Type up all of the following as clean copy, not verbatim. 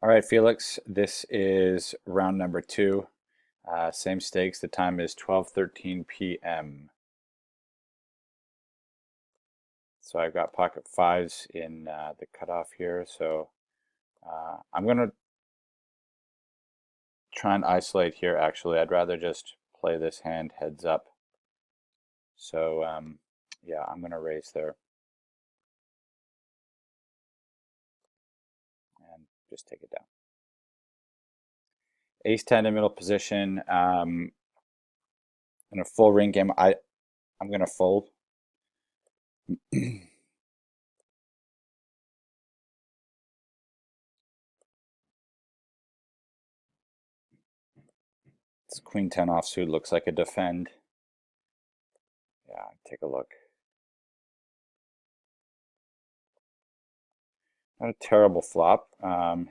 All right, Felix, this is round number two. Same stakes. The time is 12:13 p.m. So I've got pocket fives in the cutoff here. So I'm going to try and isolate here, actually. I'd rather just play this hand heads up. So yeah, I'm going to raise there and just take it down. Ace 10 in middle position. In a full ring game, I'm going to fold. It's Queen 10 offsuit, looks like a defend. Yeah, take a look. Not a terrible flop.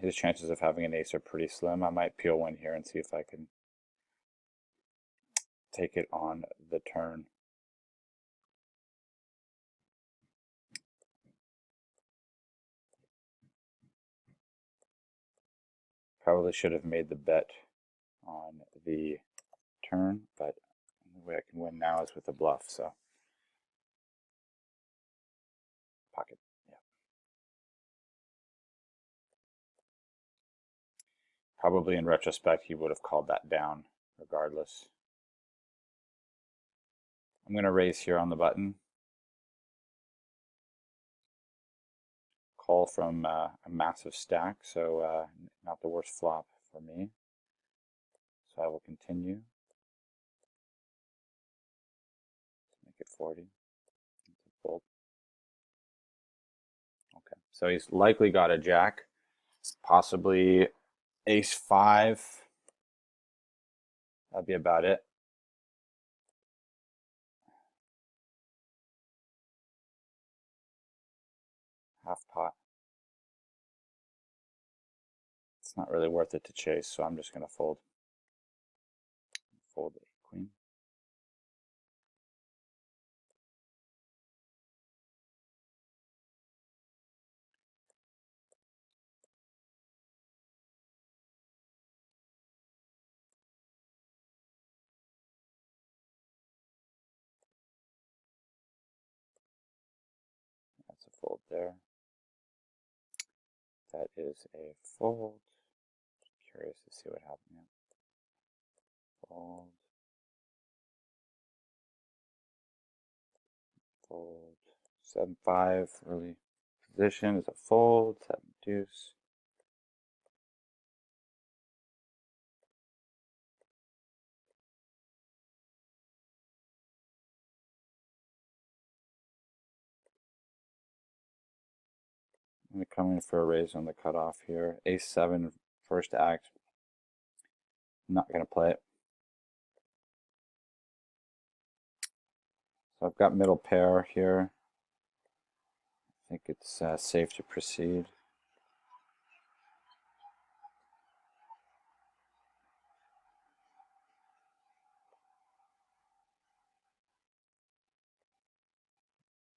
His chances of having an ace are pretty slim. I might peel one here and see if I can take it on the turn. Probably should have made the bet on the turn, but the way I can win now is with a bluff, so pocket, yeah. Probably in retrospect, he would have called that down regardless. I'm going to raise here on the button. Call from a massive stack, so not the worst flop for me. So I will continue. Make it 40. Fold. Okay, so he's likely got a jack, possibly ace 5. That'd be about it. Half pot. It's not really worth it to chase, so I'm just going to fold. Fold the queen. That's a fold there. That is a fold. Curious to see what happened here. Fold. Fold. 7-5 early position is a fold. 7 deuce. I'm going to come in for a raise on the cutoff here. Ace 7 first act. Not going to play it. So I've got middle pair here. I think it's safe to proceed.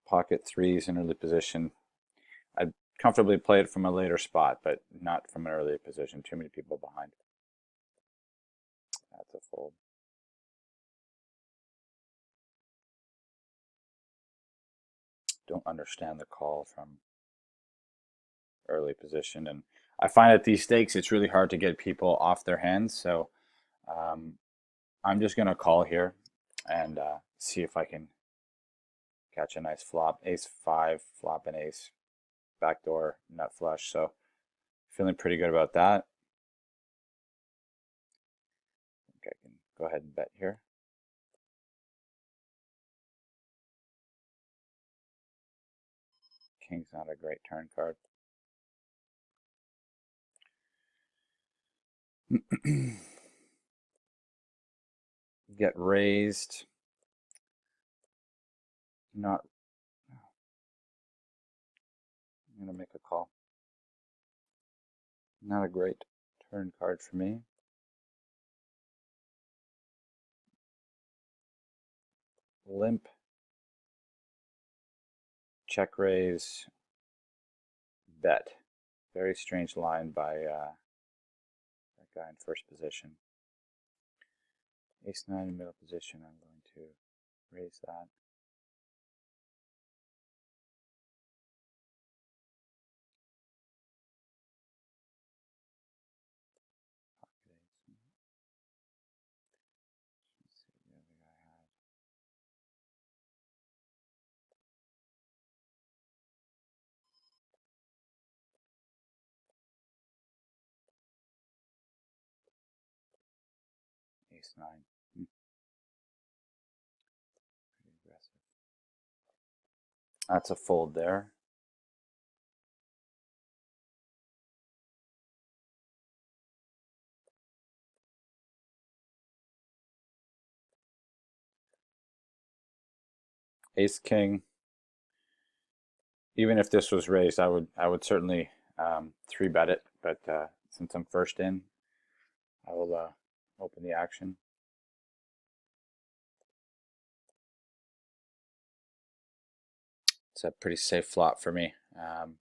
Pocket threes in early position. I'd comfortably play it from a later spot, but not from an early position. Too many people behind. That's a fold. Don't understand the call from early position. And I find at these stakes, it's really hard to get people off their hands. So I'm just going to call here and see if I can catch a nice flop. Ace 5, flop and ace, backdoor, nut flush. So feeling pretty good about that. I think I can go ahead and bet here. King's not a great turn card. Get raised. Not. I'm going to make a call. Not a great turn card for me. Limp. Check raise. Bet. Very strange line by guy in first position. Ace 9 in middle position, I'm going to raise that. Let's see what the other guy had. Ace 9. Pretty aggressive. That's a fold there. Ace King. Even if this was raised, I would certainly 3-bet it. But since I'm first in, I will open the action. It's a pretty safe flop for me. I'm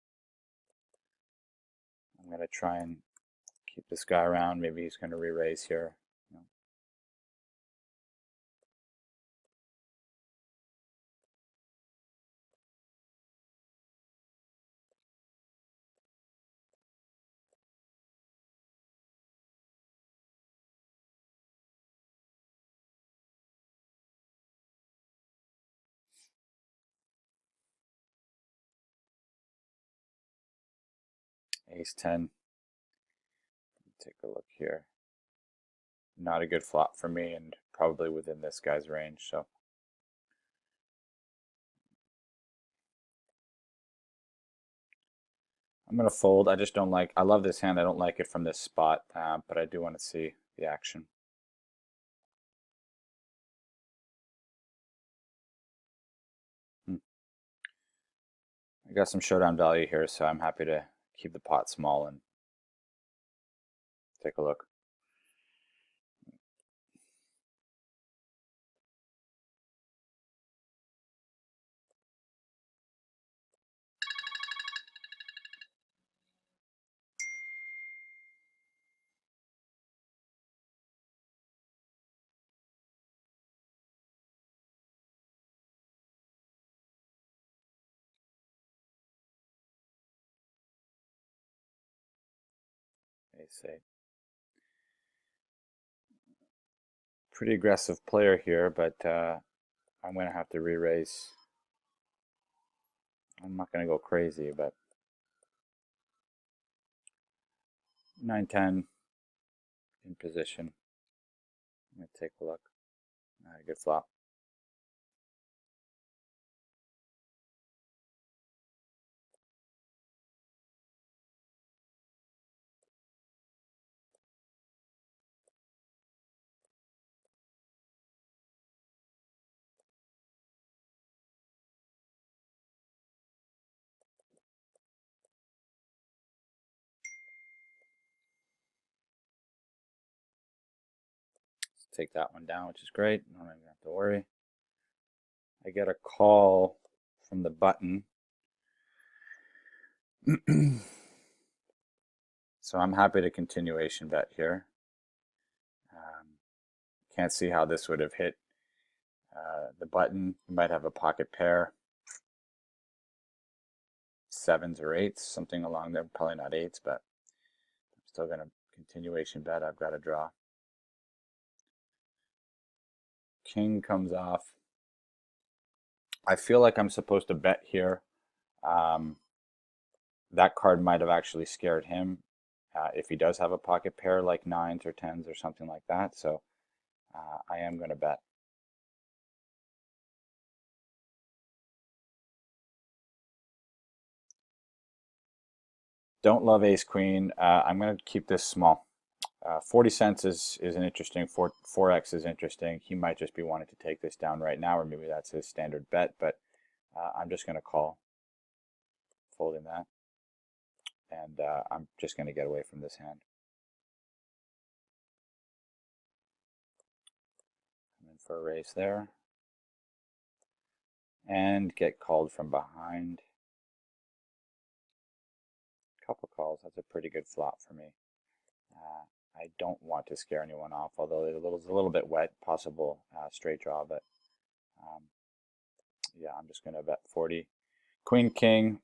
going to try and keep this guy around. Maybe he's going to re-raise here. No. Ace 10. Take a look here. Not a good flop for me, and probably within this guy's range. So I'm going to fold. I just don't like, I love this hand. I don't like it from this spot, but I do want to see the action. I got some showdown value here, so I'm happy to keep the pot small and take a look. Ace 8. Pretty aggressive player here, but I'm going to have to re-raise. I'm not going to go crazy, but 9-10 in position. I'm going to take a look. Good flop. Take that one down, which is great. I don't even have to worry. I get a call from the button. So I'm happy to continuation bet here. Can't see how this would have hit the button. You might have a pocket pair, 7s or 8s, something along there. Probably not 8s, but I'm still going to continuation bet. I've got a draw. King comes off. I feel like I'm supposed to bet here. That card might have actually scared him if he does have a pocket pair like 9s or 10s or something like that. So I am going to bet. Don't love ace queen. I'm going to keep this small. 40 cents is an interesting, 4x is interesting. He might just be wanting to take this down right now, or maybe that's his standard bet, but I'm just going to call, folding that, and I'm just going to get away from this hand. I'm in for a raise there, and get called from behind. Couple calls, that's a pretty good flop for me. I don't want to scare anyone off, although it's a little bit wet, possible straight draw, but um, yeah, I'm just going to bet 40. Queen, king,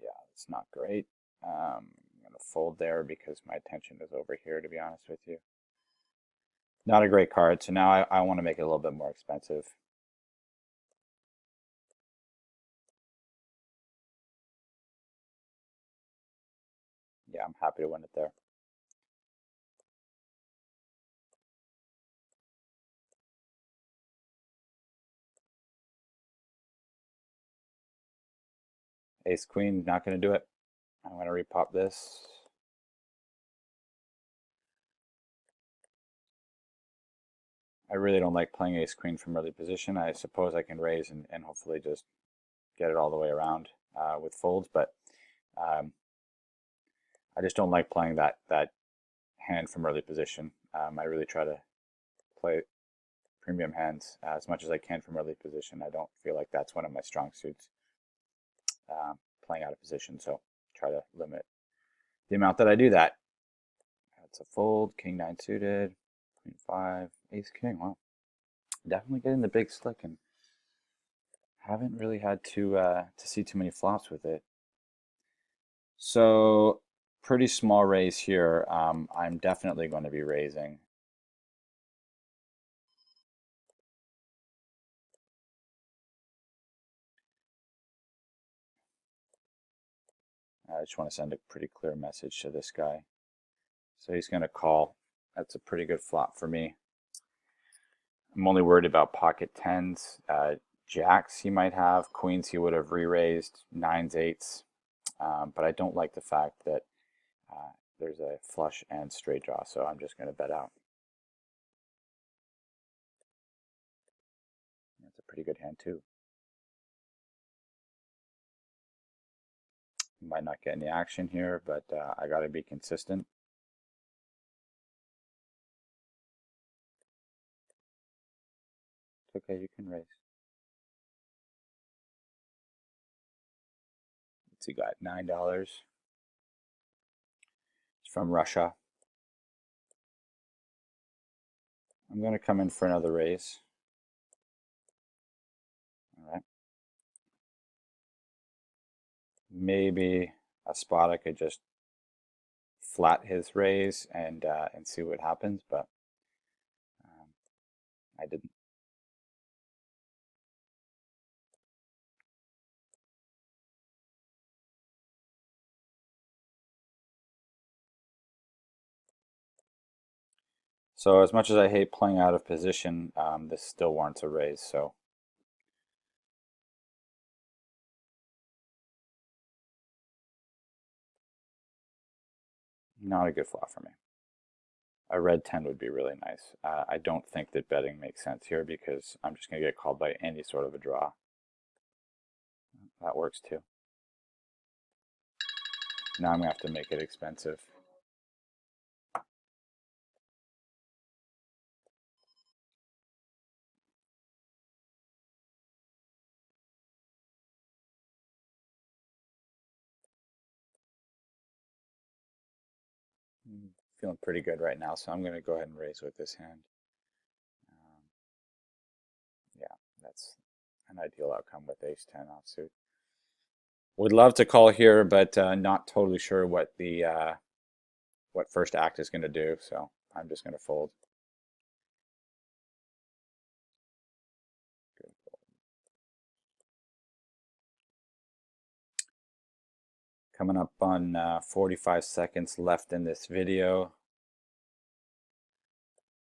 yeah, it's not great. I'm going to fold there because my attention is over here, to be honest with you. Not a great card, so now I want to make it a little bit more expensive. Yeah, I'm happy to win it there. Ace, queen, not going to do it. I'm going to repop this. I really don't like playing ace queen from early position. I suppose I can raise and hopefully just get it all the way around with folds, but um, I just don't like playing that hand from early position. I really try to play premium hands as much as I can from early position. I don't feel like that's one of my strong suits, playing out of position, so try to limit the amount that I do that. That's a fold, king 9 suited, queen 5, ace king. Well, definitely getting the big slick and haven't really had to see too many flops with it. So pretty small raise here. I'm definitely going to be raising. I just want to send a pretty clear message to this guy. So he's going to call. That's a pretty good flop for me. I'm only worried about pocket tens. Jacks he might have. Queens he would have re-raised. Nines, eights. But I don't like the fact that there's a flush and straight draw, so I'm just going to bet out. That's a pretty good hand too. Might not get any action here, but I got to be consistent. It's okay, you can raise. Let's see, got $9. It's from Russia. I'm going to come in for another raise. All right. Maybe a spot I could just flat his raise and see what happens, but I didn't. So as much as I hate playing out of position, this still warrants a raise. So not a good flop for me. A red 10 would be really nice. I don't think that betting makes sense here because I'm just going to get called by any sort of a draw. That works too. Now I'm going to have to make it expensive. Feeling pretty good right now, so I'm going to go ahead and raise with this hand. Yeah, that's an ideal outcome with ace-10 offsuit. Would love to call here, but not totally sure what the what first act is going to do, so I'm just going to fold. Good fold. Coming up on 45 seconds left in this video.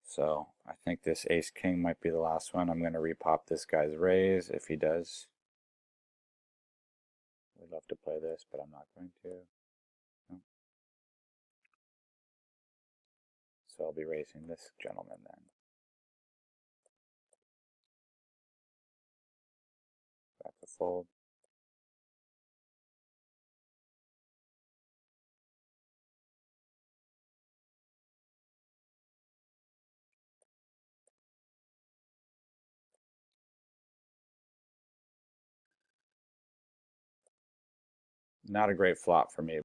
So I think this ace-king might be the last one. I'm going to repop this guy's raise if he does. Would love to play this, but I'm not going to. No. So I'll be raising this gentleman then. Back to fold. Not a great flop for me.